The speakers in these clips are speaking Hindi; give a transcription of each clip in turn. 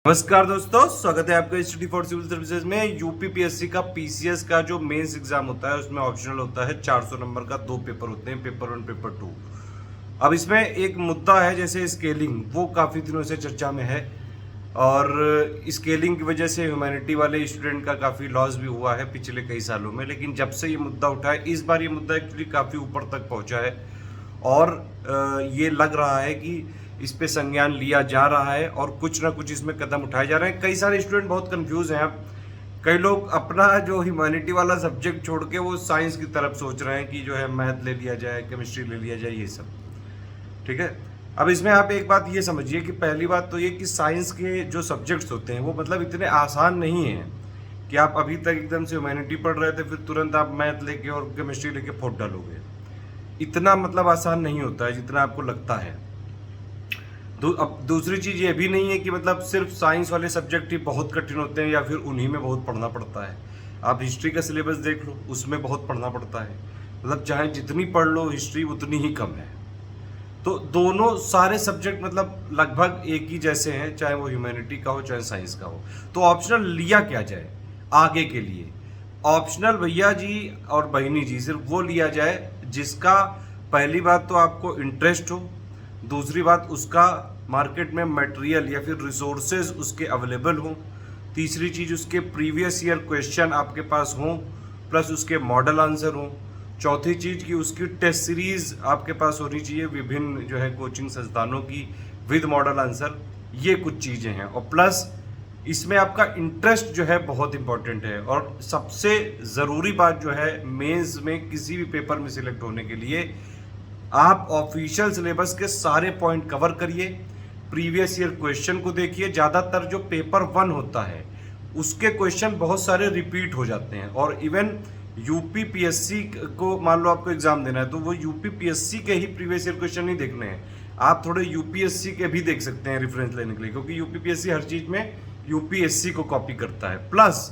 नमस्कार दोस्तों, स्वागत है आपका इंस्टीट्यूट फॉर सिविल सर्विसेज में। यूपीपीएससी का पीसीएस का जो मेंस एग्जाम होता है उसमें ऑप्शनल होता है 400 नंबर का। दो पेपर होते हैं, पेपर 1 पेपर 2। अब इसमें एक मुद्दा है जैसे स्केलिंग, वो काफ़ी दिनों से चर्चा में है और स्केलिंग की वजह से ह्यूमैनिटी वाले स्टूडेंट का काफ़ी लॉस भी हुआ है पिछले कई सालों में। लेकिन जब से ये मुद्दा उठा है, इस बार ये मुद्दा एक्चुअली काफ़ी ऊपर तक पहुँचा है और ये लग रहा है कि इस पे संज्ञान लिया जा रहा है और कुछ ना कुछ इसमें कदम उठाए जा रहे हैं। कई सारे स्टूडेंट बहुत कंफ्यूज हैं। अब कई लोग अपना जो ह्यूमैनिटी वाला सब्जेक्ट छोड़ के वो साइंस की तरफ सोच रहे हैं कि जो है मैथ ले लिया जाए, केमिस्ट्री ले लिया जाए, ये सब। ठीक है। अब इसमें आप एक बात ये समझिए कि पहली बात तो ये कि साइंस के जो सब्जेक्ट्स होते हैं वो मतलब इतने आसान नहीं हैं कि आप अभी तक एकदम से ह्यूमैनिटी पढ़ रहे थे फिर तुरंत आप मैथ लेके और केमिस्ट्री लेके फोड़ डालोगे। इतना मतलब आसान नहीं होता है जितना आपको लगता है। अब दूसरी चीज़ ये भी नहीं है कि मतलब सिर्फ साइंस वाले सब्जेक्ट ही बहुत कठिन होते हैं या फिर उन्हीं में बहुत पढ़ना पड़ता है। आप हिस्ट्री का सिलेबस देख लो, उसमें बहुत पढ़ना पड़ता है। मतलब चाहे जितनी पढ़ लो हिस्ट्री उतनी ही कम है। तो दोनों सारे सब्जेक्ट मतलब लगभग एक ही जैसे हैं, चाहे वो ह्यूमैनिटी का हो चाहे साइंस का हो। तो ऑप्शनल लिया क्या जाए आगे के लिए? ऑप्शनल भैया जी और बहनी जी सिर्फ वो लिया जाए जिसका पहली बात तो आपको इंटरेस्ट हो, दूसरी बात उसका मार्केट में मटेरियल या फिर रिसोर्सेज उसके अवेलेबल हों, तीसरी चीज़ उसके प्रीवियस ईयर क्वेश्चन आपके पास हों प्लस उसके मॉडल आंसर हों, चौथी चीज़ कि उसकी टेस्ट सीरीज़ आपके पास होनी चाहिए विभिन्न जो है कोचिंग संस्थानों की विद मॉडल आंसर। ये कुछ चीज़ें हैं और प्लस इसमें आपका इंटरेस्ट जो है बहुत इंपॉर्टेंट है। और सबसे ज़रूरी बात जो है मेंस में किसी भी पेपर में सिलेक्ट होने के लिए आप ऑफिशियल सिलेबस के सारे पॉइंट कवर करिए, प्रीवियस ईयर क्वेश्चन को देखिए। ज़्यादातर जो पेपर 1 होता है उसके क्वेश्चन बहुत सारे रिपीट हो जाते हैं और इवन यूपीपीएससी को मान लो आपको एग्जाम देना है तो वो यूपीपीएससी के ही प्रीवियस ईयर क्वेश्चन नहीं देखने हैं, आप थोड़े यूपीएससी के भी देख सकते हैं रेफरेंस लेने के लिए, क्योंकि यूपीपीएससी हर चीज़ में यूपीएससी को कॉपी करता है। प्लस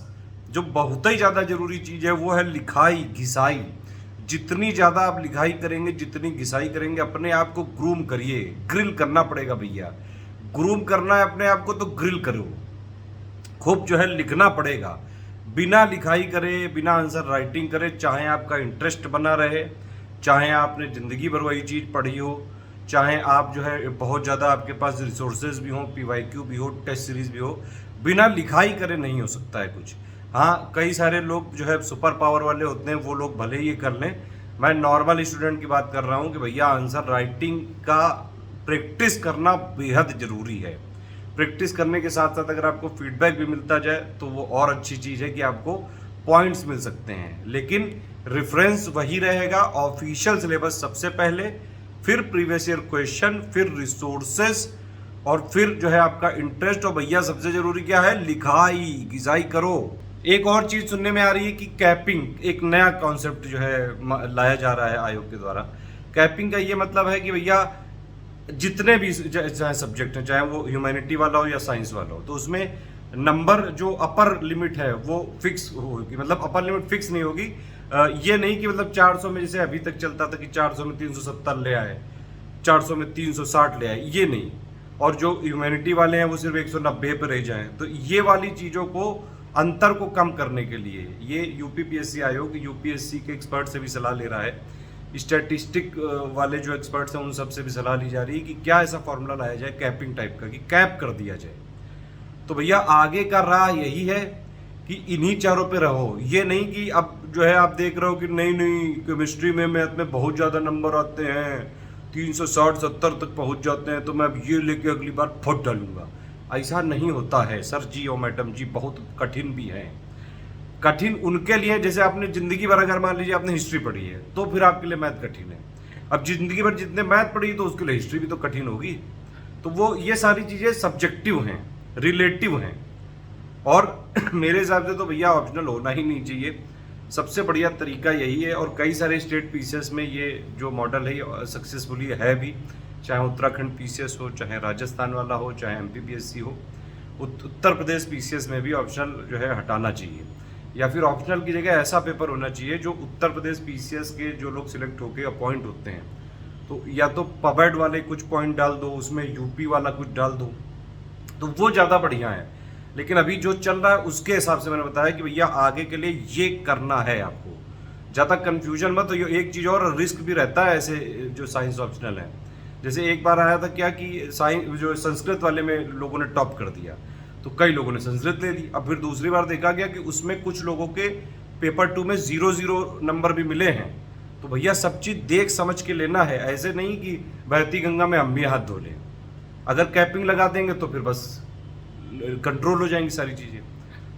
जो बहुत ही ज़्यादा जरूरी चीज़ है वो है लिखाई घिसाई। जितनी ज़्यादा आप लिखाई करेंगे, जितनी घिसाई करेंगे, अपने आप को ग्रूम करिए। ग्रिल करना पड़ेगा भैया, ग्रूम करना है अपने आप को तो ग्रिल करो, खूब जो है लिखना पड़ेगा। बिना लिखाई करे, बिना आंसर राइटिंग करे, चाहे आपका इंटरेस्ट बना रहे, चाहे आपने ज़िंदगी भर वही चीज़ पढ़ी हो, चाहे आप जो है बहुत ज़्यादा आपके पास रिसोर्सेज भी हो, पीवाईक्यू भी हो, टेस्ट सीरीज भी हो, बिना लिखाई करे नहीं हो सकता है कुछ। हाँ, कई सारे लोग जो है सुपर पावर वाले होते हैं, वो लोग भले ही कर लें। मैं नॉर्मल स्टूडेंट की बात कर रहा हूँ कि भैया आंसर राइटिंग का प्रैक्टिस करना बेहद ज़रूरी है। प्रैक्टिस करने के साथ साथ अगर आपको फीडबैक भी मिलता जाए तो वो और अच्छी चीज़ है कि आपको पॉइंट्स मिल सकते हैं। लेकिन रेफरेंस वही रहेगा, ऑफिशियल सिलेबस सबसे पहले, फिर प्रीवियस ईयर क्वेश्चन, फिर रिसोर्सेस और फिर जो है आपका इंटरेस्ट। और भैया सबसे जरूरी क्या है? लिखाई घिसाई करो। एक और चीज सुनने में आ रही है कि कैपिंग, एक नया कॉन्सेप्ट जो है लाया जा रहा है आयोग के द्वारा। कैपिंग का ये मतलब है कि भैया जितने भी चाहे सब्जेक्ट हैं, चाहे वो ह्यूमैनिटी वाला हो या साइंस वाला हो, तो उसमें नंबर जो अपर लिमिट है वो फिक्स होगी। मतलब अपर लिमिट फिक्स नहीं होगी। ये नहीं कि मतलब 400 में जैसे अभी तक चलता था कि 400 में 370 ले आए, 400 में 360 ले आए, ये नहीं। और जो ह्यूमैनिटी वाले हैं वो सिर्फ 190 पे रह जाएं। तो ये वाली चीज़ों को, अंतर को कम करने के लिए ये यूपीपीएससी आयोग यूपीएससी के एक्सपर्ट से भी सलाह ले रहा है। स्टैटिस्टिक वाले जो एक्सपर्ट्स हैं उन सब से भी सलाह ली जा रही है कि क्या ऐसा फॉर्मूला लाया जाए कैपिंग टाइप का, कि कैप कर दिया जाए। तो भैया आगे का राह यही है कि इन्हीं चारों पे रहो। ये नहीं कि अब जो है आप देख रहे हो कि नहीं नहीं केमिस्ट्री में मैथ में बहुत ज़्यादा नंबर आते हैं, 360-70 तक पहुंच जाते हैं, तो मैं अब ये लेके अगली बार फट डालूंगा। ऐसा नहीं होता है सर जी और मैडम जी, बहुत कठिन भी है। कठिन उनके लिए जैसे आपने जिंदगी भर अगर मान लीजिए आपने हिस्ट्री पढ़ी है तो फिर आपके लिए मैथ कठिन है। अब जिंदगी भर जितने मैथ पढ़ी तो उसके लिए हिस्ट्री भी तो कठिन होगी। तो वो ये सारी चीज़ें सब्जेक्टिव हैं, रिलेटिव हैं। और मेरे हिसाब से तो भैया ऑप्शनल होना ही नहीं चाहिए। सबसे बढ़िया तरीका यही है और कई सारे स्टेट पीसीएस में ये जो मॉडल है सक्सेसफुली है भी, चाहे उत्तराखंड पीसीएस हो, चाहे राजस्थान वाला हो, चाहे एमपीपीएससी हो। उत्तर प्रदेश पीसीएस में भी ऑप्शनल जो है हटाना चाहिए, या फिर ऑप्शनल की जगह ऐसा पेपर होना चाहिए जो उत्तर प्रदेश पीसीएस के जो लोग सिलेक्ट होकर अपॉइंट होते हैं, तो या तो पबेड वाले कुछ पॉइंट डाल दो, उसमें यूपी वाला कुछ डाल दो, तो वो ज़्यादा बढ़िया है। लेकिन अभी जो चल रहा है उसके हिसाब से मैंने बताया कि भैया आगे के लिए ये करना है आपको, ज़्यादा कन्फ्यूजन मत। तो ये एक चीज़ और रिस्क भी रहता है ऐसे जो साइंस ऑप्शनल है। जैसे एक बार आया था क्या कि साइंस जो संस्कृत वाले में लोगों ने टॉप कर दिया, तो कई लोगों ने संस्कृत ले ली। अब फिर दूसरी बार देखा गया कि उसमें कुछ लोगों के पेपर 2 में 0-0 नंबर भी मिले हैं। तो भैया सब चीज़ देख समझ के लेना है, ऐसे नहीं कि बहती गंगा में हम भी हाथ धो लें। अगर कैपिंग लगा देंगे तो फिर बस कंट्रोल हो जाएंगी सारी चीज़ें।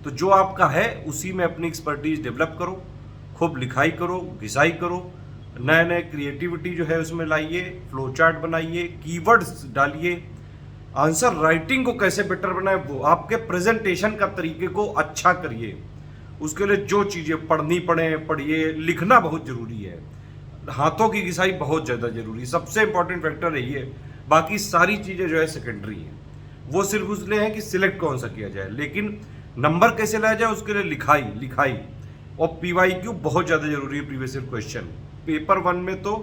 तो जो आपका है उसी में अपनी एक्सपर्टीज डेवलप करो, खूब लिखाई करो, घिसाई करो, नए नए क्रिएटिविटी जो है उसमें लाइए, फ्लो चार्ट बनाइए, कीवर्ड्स डालिए, आंसर राइटिंग को कैसे बेटर बनाए, वो आपके प्रेजेंटेशन का तरीके को अच्छा करिए। उसके लिए जो चीज़ें पढ़नी पढ़िए। लिखना बहुत जरूरी है, हाथों की घिसाई बहुत ज़्यादा जरूरी है, सबसे इंपॉर्टेंट फैक्टर यही है। बाकी सारी चीज़ें जो है सेकेंडरी है, वो सिर्फ उसलिए है कि सिलेक्ट कौन सा किया जाए, लेकिन नंबर कैसे लाया जाए उसके लिए लिखाई और PYQ बहुत ज़्यादा जरूरी है। प्रीवियस ईयर क्वेश्चन पेपर 1 में तो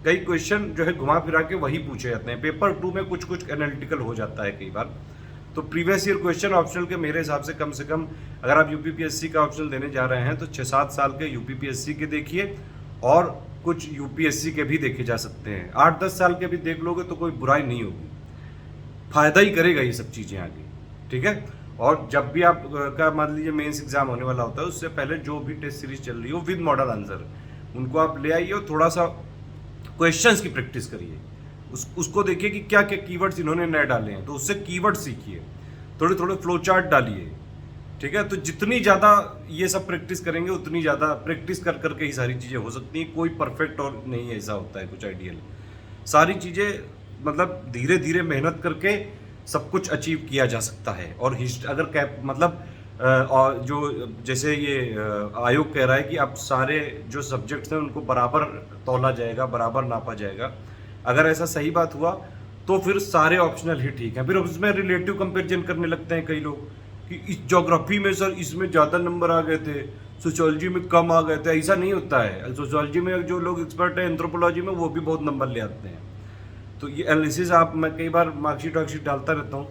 कई क्वेश्चन जो है घुमा फिरा के वही पूछे जाते हैं, पेपर 2 में कुछ एनालिटिकल हो जाता है कई बार। तो प्रीवियस ईयर क्वेश्चन ऑप्शनल के मेरे हिसाब से कम अगर आप UPPSC का ऑप्शनल देने जा रहे हैं तो 6-7 साल के UPPSC के देखिए और कुछ UPSC के भी देखे जा सकते हैं। 8-10 साल के भी देख लोगे तो कोई बुराई नहीं होगी, फायदा ही करेगा ये सब चीज़ें आगे, ठीक है। और जब भी आप का मान लीजिए मेंस एग्जाम होने वाला होता है उससे पहले जो भी टेस्ट सीरीज चल रही हो विद मॉडल आंसर उनको आप ले आइए और थोड़ा सा क्वेश्चंस की प्रैक्टिस करिए। उसको देखिए कि क्या क्या कीवर्ड्स इन्होंने नए डाले हैं, तो उससे कीवर्ड सीखिए, थोड़े थोड़े फ्लो चार्ट डालिए, ठीक है। तो जितनी ज़्यादा ये सब प्रैक्टिस करेंगे उतनी ज़्यादा प्रैक्टिस कर करके ही सारी चीज़ें हो सकती हैं। कोई परफेक्ट और नहीं ऐसा होता है कुछ आइडियल, सारी चीज़ें मतलब धीरे धीरे मेहनत करके सब कुछ अचीव किया जा सकता है। और अगर कैप मतलब और जो जैसे ये आयोग कह रहा है कि अब सारे जो सब्जेक्ट्स हैं उनको बराबर तौला जाएगा, बराबर नापा जाएगा, अगर ऐसा सही बात हुआ तो फिर सारे ऑप्शनल ही ठीक है। फिर उसमें रिलेटिव कंपैरिजन करने लगते हैं कई लोग कि इस ज्योग्राफी में सर इसमें ज़्यादा नंबर आ गए थे, सोशियोलॉजी में कम आ गए थे। ऐसा नहीं होता है, सोशियोलॉजी में जो लोग एक्सपर्ट हैं एंथ्रोपोलॉजी में वो भी बहुत नंबर ले आते हैं। तो ये एनालिसिस मैं कई बार मार्कशीट डालता रहता हूँ,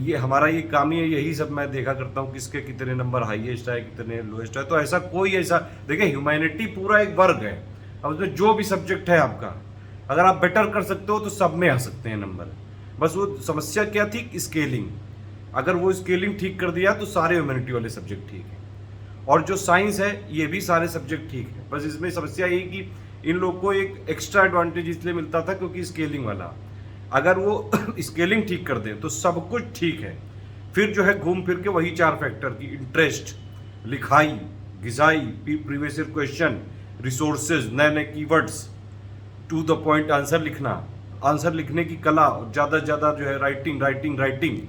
ये हमारा ये काम ही है, यही सब मैं देखा करता हूँ किसके कितने नंबर हाईएस्ट है कितने लोएस्ट है। तो ऐसा देखिए ह्यूमैनिटी पूरा एक वर्ग है, अब उसमें जो भी सब्जेक्ट है आपका अगर आप बेटर कर सकते हो तो सब में आ सकते हैं नंबर। बस वो समस्या क्या थी, स्केलिंग। अगर वो स्केलिंग ठीक कर दिया तो सारे ह्यूमैनिटी वाले सब्जेक्ट ठीक है, और जो साइंस है ये भी सारे सब्जेक्ट ठीक है। बस इसमें समस्या यही कि इन लोग को एक एक्स्ट्रा एडवांटेज इसलिए मिलता था क्योंकि स्केलिंग वाला, अगर वो स्केलिंग ठीक कर दें तो सब कुछ ठीक है। फिर जो है घूम फिर के वही 4 फैक्टर की इंटरेस्ट, लिखाई, घिसाई, प्रीवियस ईयर क्वेश्चन, रिसोर्सेज, नए नए keywords, to the point answer लिखना, आंसर लिखने की कला, ज़्यादा से ज़्यादा जो है राइटिंग।